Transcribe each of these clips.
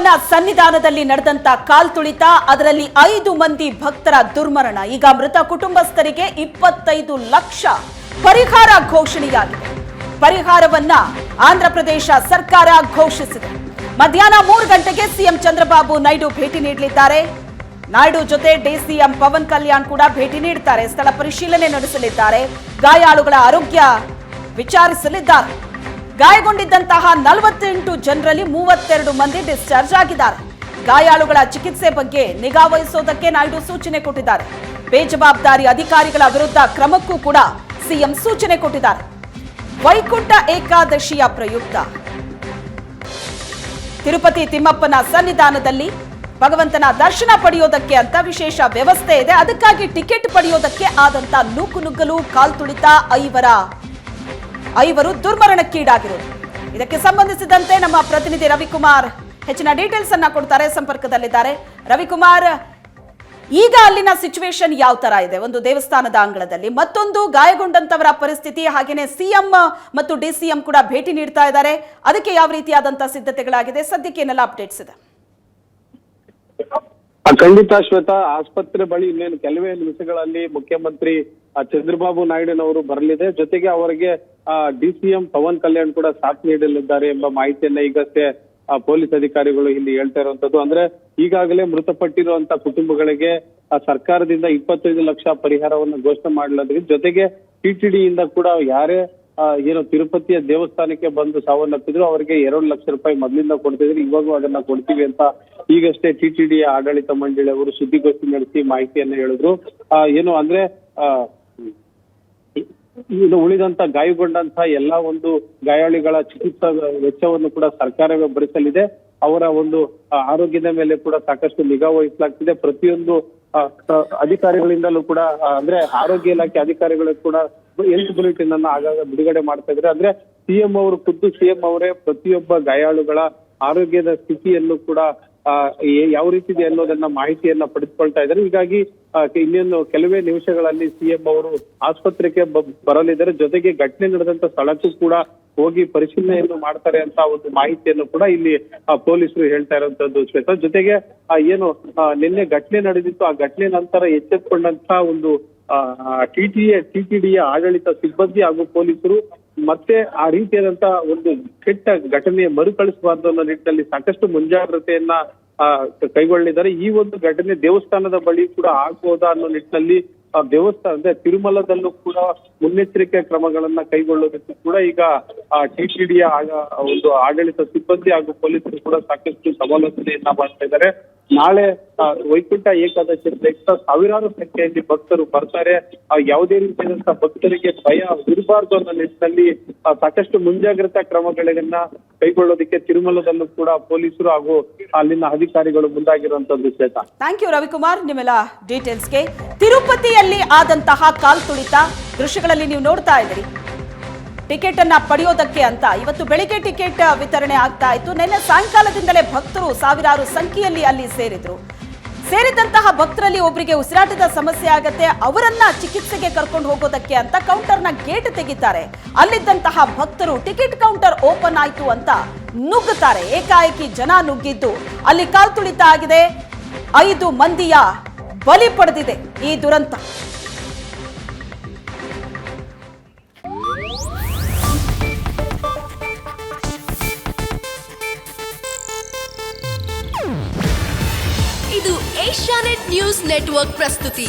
ತಿಮ್ಮಪ್ಪನ ಸನ್ನಿಧಾನದಲ್ಲಿ ನಡೆದಂತ ಕಾಲ್ತುಳಿತ, ಅದರಲ್ಲಿ 5 ಮಂದಿ ಭಕ್ತರ ದುರ್ಮರಣ. ಈಗ ಮೃತ ಕುಟುಂಬಸ್ಥರಿಗೆ 25 ಲಕ್ಷ ಪರಿಹಾರ ಘೋಷಣೆಯಾಗಿದೆ. ಪರಿಹಾರವನ್ನ ಆಂಧ್ರಪ್ರದೇಶ ಸರ್ಕಾರ ಘೋಷಿಸಿದೆ. ಮಧ್ಯಾಹ್ನ 3 ಗಂಟೆಗೆ ಸಿಎಂ ಚಂದ್ರಬಾಬು ನಾಯ್ಡು ಭೇಟಿ ನೀಡಲಿದ್ದಾರೆ. ನಾಯ್ಡು ಜೊತೆ ಡಿಸಿಎಂ ಪವನ್ ಕಲ್ಯಾಣ್ ಕೂಡ ಭೇಟಿ ನೀಡುತ್ತಾರೆ. ಸ್ಥಳ ಪರಿಶೀಲನೆ ನಡೆಸಲಿದ್ದಾರೆ. ಗಾಯಾಳುಗಳ ಆರೋಗ್ಯ ವಿಚಾರಿಸಲಿದ್ದಾರೆ. ಗಾಯಗೊಂಡಿದ್ದಂತಹ 48 ಜನರಲ್ಲಿ 32 ಮಂದಿ ಡಿಸ್ಚಾರ್ಜ್ ಆಗಿದ್ದಾರೆ. ಗಾಯಾಳುಗಳ ಚಿಕಿತ್ಸೆ ಬಗ್ಗೆ ನಿಗಾ ವಹಿಸೋದಕ್ಕೆ ನಾಯ್ಡು ಸೂಚನೆ ಕೊಟ್ಟಿದ್ದಾರೆ. ಬೇಜವಾಬ್ದಾರಿ ಅಧಿಕಾರಿಗಳ ವಿರುದ್ಧ ಕ್ರಮಕ್ಕೂ ಕೂಡ ಸಿಎಂ ಸೂಚನೆ ಕೊಟ್ಟಿದ್ದಾರೆ. ವೈಕುಂಠ ಏಕಾದಶಿಯ ಪ್ರಯುಕ್ತ ತಿರುಪತಿ ತಿಮ್ಮಪ್ಪನ ಸನ್ನಿಧಾನದಲ್ಲಿ ಭಗವಂತನ ದರ್ಶನ ಪಡೆಯೋದಕ್ಕೆ ಅಂತ ವಿಶೇಷ ವ್ಯವಸ್ಥೆ ಇದೆ. ಅದಕ್ಕಾಗಿ ಟಿಕೆಟ್ ಪಡೆಯೋದಕ್ಕೆ ಆದಂತ ನೂಕುನುಗ್ಗಲು, ಕಾಲ್ತುಳಿತ, ಐವರು ದುರ್ಮರಣಕ್ಕೀಡಾಗಿರೋದು. ಇದಕ್ಕೆ ಸಂಬಂಧಿಸಿದಂತೆ ನಮ್ಮ ಪ್ರತಿನಿಧಿ ರವಿಕುಮಾರ್ ಹೆಚ್ಚಿನ ಡೀಟೇಲ್ಸ್ ಅನ್ನ ಕೊಡ್ತಾರೆ, ಸಂಪರ್ಕದಲ್ಲಿದ್ದಾರೆ. ರವಿಕುಮಾರ್, ಈಗ ಅಲ್ಲಿನ ಸಿಚುವೇಶನ್ ಯಾವ ತರ ಇದೆ? ಒಂದು ದೇವಸ್ಥಾನದ ಅಂಗಳದಲ್ಲಿ, ಮತ್ತೊಂದು ಗಾಯಗೊಂಡಂತವರ ಪರಿಸ್ಥಿತಿ, ಹಾಗೇನೆ ಸಿಎಂ ಮತ್ತು ಡಿಸಿಎಂ ಕೂಡ ಭೇಟಿ ನೀಡ್ತಾ ಇದ್ದಾರೆ. ಅದಕ್ಕೆ ಯಾವ ರೀತಿಯಾದಂತಹ ಸಿದ್ಧತೆಗಳಾಗಿದೆ? ಸದ್ಯಕ್ಕೆ ಏನೆಲ್ಲ ಅಪ್ಡೇಟ್ಸ್ ಇದೆ? ಖಂಡಿತ ಶ್ವೇತಾ, ಆಸ್ಪತ್ರೆ ಬಳಿ ಇನ್ನೇನು ಕೆಲವೇ ನಿಮಿಷಗಳಲ್ಲಿ ಮುಖ್ಯಮಂತ್ರಿ ಚಂದ್ರಬಾಬು ನಾಯ್ಡುನವರು ಬರಲಿದೆ. ಜೊತೆಗೆ ಅವರಿಗೆ ಡಿಸಿಎಂ ಪವನ್ ಕಲ್ಯಾಣ್ ಕೂಡ ಸಾಥ್ ನೀಡಲಿದ್ದಾರೆ ಎಂಬ ಮಾಹಿತಿಯನ್ನ ಈಗಷ್ಟೇ ಪೊಲೀಸ್ ಅಧಿಕಾರಿಗಳು ಇಲ್ಲಿ ಹೇಳ್ತಾ ಇರುವಂತದ್ದು. ಅಂದ್ರೆ ಈಗಾಗಲೇ ಮೃತಪಟ್ಟಿರುವಂತ ಕುಟುಂಬಗಳಿಗೆ ಸರ್ಕಾರದಿಂದ 25 ಲಕ್ಷ ಪರಿಹಾರವನ್ನು ಘೋಷಣೆ ಮಾಡಲಾಗಿದೆ. ಜೊತೆಗೆ ಟಿಟಿಡಿಯಿಂದ ಕೂಡ ಯಾರೇ ಏನು ತಿರುಪತಿಯ ದೇವಸ್ಥಾನಕ್ಕೆ ಬಂದು ಸಾವನ್ನಪ್ಪಿದ್ರು ಅವರಿಗೆ 2 ಲಕ್ಷ ರೂಪಾಯಿ ಮೊದಲಿಂದ ಕೊಡ್ತಿದ್ರು. ಇವಾಗೂ ಅದನ್ನ ಕೊಡ್ತೀವಿ ಅಂತ ಈಗಷ್ಟೇ ಟಿಟಿಡಿಯ ಆಡಳಿತ ಮಂಡಳಿ ಅವರು ಸುದ್ದಿಗೋಷ್ಠಿ ನಡೆಸಿ ಮಾಹಿತಿಯನ್ನ ಹೇಳಿದ್ರು. ಏನು ಅಂದ್ರೆ ಇನ್ನು ಉಳಿದಂತ ಗಾಯಗೊಂಡಂತ ಎಲ್ಲಾ ಒಂದು ಗಾಯಾಳಿಗಳ ಚಿಕಿತ್ಸಾ ವೆಚ್ಚವನ್ನು ಕೂಡ ಸರ್ಕಾರವೇ ಭರಿಸಲಿದೆ. ಅವರ ಒಂದು ಆರೋಗ್ಯದ ಮೇಲೆ ಕೂಡ ಸಾಕಷ್ಟು ನಿಗಾ ವಹಿಸಲಾಗ್ತಿದೆ. ಪ್ರತಿಯೊಂದು ಅಧಿಕಾರಿಗಳಿಂದಲೂ ಕೂಡ ಅಂದ್ರೆ ಆರೋಗ್ಯ ಇಲಾಖೆ ಅಧಿಕಾರಿಗಳು ಕೂಡ ಹೆಲ್ತ್ ಬುಲೆಟಿನ್ ಅನ್ನ ಆಗಾಗ ಬಿಡುಗಡೆ ಮಾಡ್ತಾ ಇದ್ರೆ. ಅಂದ್ರೆ ಸಿಎಂ ಅವರು ಖುದ್ದು ಸಿಎಂ ಅವರೇ ಪ್ರತಿಯೊಬ್ಬ ಗಾಯಾಳುಗಳ ಆರೋಗ್ಯದ ಸ್ಥಿತಿಯನ್ನು ಕೂಡ ಯಾವ ರೀತಿ ಇದೆ ಅನ್ನೋದನ್ನ ಮಾಹಿತಿಯನ್ನ ಪಡೆದುಕೊಳ್ತಾ ಇದ್ದಾರೆ. ಹೀಗಾಗಿ ಇನ್ನೇನು ಕೆಲವೇ ನಿಮಿಷಗಳಲ್ಲಿ ಸಿಎಂ ಅವರು ಆಸ್ಪತ್ರೆಗೆ ಬರಲಿದ್ದಾರೆ. ಜೊತೆಗೆ ಘಟನೆ ನಡೆದಂತ ಸ್ಥಳಕ್ಕೂ ಕೂಡ ಹೋಗಿ ಪರಿಶೀಲನೆಯನ್ನು ಮಾಡ್ತಾರೆ ಅಂತ ಒಂದು ಮಾಹಿತಿಯನ್ನು ಕೂಡ ಇಲ್ಲಿ ಪೊಲೀಸರು ಹೇಳ್ತಾ ಇರುವಂತದ್ದು ಶ್ವೇತಾ. ಜೊತೆಗೆ ಏನು ನಿನ್ನೆ ಘಟನೆ ನಡೆದಿತ್ತು, ಆ ಘಟನೆ ನಂತರ ಎಚ್ಚೆತ್ತುಕೊಂಡಂತ ಒಂದು ಟಿಟಿಡಿಯ ಆಡಳಿತ ಸಿಬ್ಬಂದಿ ಹಾಗೂ ಪೊಲೀಸರು ಮತ್ತೆ ಆ ರೀತಿಯಾದಂತ ಒಂದು ಕೆಟ್ಟ ಘಟನೆ ಮರುಕಳಿಸಬಾರ್ದು ಅನ್ನೋ ನಿಟ್ಟಿನಲ್ಲಿ ಸಾಕಷ್ಟು ಮುಂಜಾಗ್ರತೆಯನ್ನ ಕೈಗೊಳ್ಳಿದ್ದಾರೆ. ಈ ಒಂದು ಘಟನೆ ದೇವಸ್ಥಾನದ ಬಳಿ ಕೂಡ ಆಗ್ಬೋದಾ ಅನ್ನೋ ನಿಟ್ಟಿನಲ್ಲಿ ದೇವಸ್ಥಾನ ಅಂದ್ರೆ ತಿರುಮಲದಲ್ಲೂ ಕೂಡ ಮುನ್ನೆಚ್ಚರಿಕೆ ಕ್ರಮಗಳನ್ನ ಕೈಗೊಳ್ಳೋದಕ್ಕೂ ಕೂಡ ಈಗ ಟಿಟಿಡಿಯ ಒಂದು ಆಡಳಿತ ಸಿಬ್ಬಂದಿ ಹಾಗೂ ಪೊಲೀಸರು ಕೂಡ ಸಾಕಷ್ಟು ಸಮಾಲೋಚನೆಯನ್ನ ಮಾಡ್ತಾ ಇದ್ದಾರೆ. ನಾಳೆ ವೈಕುಂಠ ಏಕಾದಶಿ ಪ್ರಯುಕ್ತ ಸಾವಿರಾರು ಸಂಖ್ಯೆಯಲ್ಲಿ ಭಕ್ತರು ಬರ್ತಾರೆ. ಯಾವುದೇ ರೀತಿಯಾದಂತ ಭಕ್ತರಿಗೆ ಭಯ ಇರಬಾರ್ದು ಅನ್ನೋ ನಿಟ್ಟಿನಲ್ಲಿ ಸಾಕಷ್ಟು ಮುಂಜಾಗ್ರತಾ ಕ್ರಮಗಳನ್ನ ಕೈಗೊಳ್ಳೋದಕ್ಕೆ ತಿರುಮಲದಲ್ಲೂ ಕೂಡ ಪೊಲೀಸರು ಹಾಗೂ ಅಲ್ಲಿನ ಅಧಿಕಾರಿಗಳು ಮುಂದಾಗಿರುವಂತದ್ದು ಶ್ವೇತಾ. ಥ್ಯಾಂಕ್ ಯು ರವಿಕುಮಾರ್ ನಿಮ್ಮೆಲ್ಲ ಡೀಟೇಲ್ಸ್ಗೆ. ತಿರುಪತಿಯಲ್ಲಿ ಆದಂತಹ ಕಾಲ್ತುಳಿತ ದೃಶ್ಯಗಳಲ್ಲಿ ನೀವು ನೋಡ್ತಾ ಇದ್ದೀರಿ. ಟಿಕೆಟ್ ಅನ್ನ ಪಡೆಯೋದಕ್ಕೆ ಅಂತ ಇವತ್ತು ಬೆಳಿಗ್ಗೆ ಟಿಕೆಟ್ ವಿತರಣೆ ಆಗ್ತಾ ಇತ್ತು. ನಿನ್ನೆ ಸಾಯಂಕಾಲದಿಂದಲೇ ಭಕ್ತರು ಸಾವಿರಾರು ಸಂಖ್ಯೆಯಲ್ಲಿ ಅಲ್ಲಿ ಸೇರಿದಂತಹ ಭಕ್ತರಲ್ಲಿ ಒಬ್ಬರಿಗೆ ಉಸಿರಾಟದ ಸಮಸ್ಯೆ ಆಗತ್ತೆ. ಅವರನ್ನ ಚಿಕಿತ್ಸೆಗೆ ಕರ್ಕೊಂಡು ಹೋಗೋದಕ್ಕೆ ಅಂತ ಕೌಂಟರ್ನ ಗೇಟ್ ತೆಗಿತಾರೆ. ಅಲ್ಲಿದ್ದಂತಹ ಭಕ್ತರು ಟಿಕೆಟ್ ಕೌಂಟರ್ ಓಪನ್ ಆಯ್ತು ಅಂತ ನುಗ್ಗುತ್ತಾರೆ. ಏಕಾಏಕಿ ಜನ ನುಗ್ಗಿದ್ದು ಅಲ್ಲಿ ಕಾಲ್ತುಳಿತ ಆಗಿದೆ. 5 ಮಂದಿಯ ಬಲಿ ಪಡೆದಿದೆ ಈ ದುರಂತ. ಇದು ಏಷ್ಯಾನೆಟ್ ನ್ಯೂಸ್ ನೆಟ್ವರ್ಕ್ ಪ್ರಸ್ತುತಿ.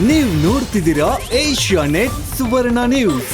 ನೀವು ನೋಡ್ತಿದ್ದೀರಾ ಏಷ್ಯಾನೆಟ್ ಸುವರ್ಣ ನ್ಯೂಸ್.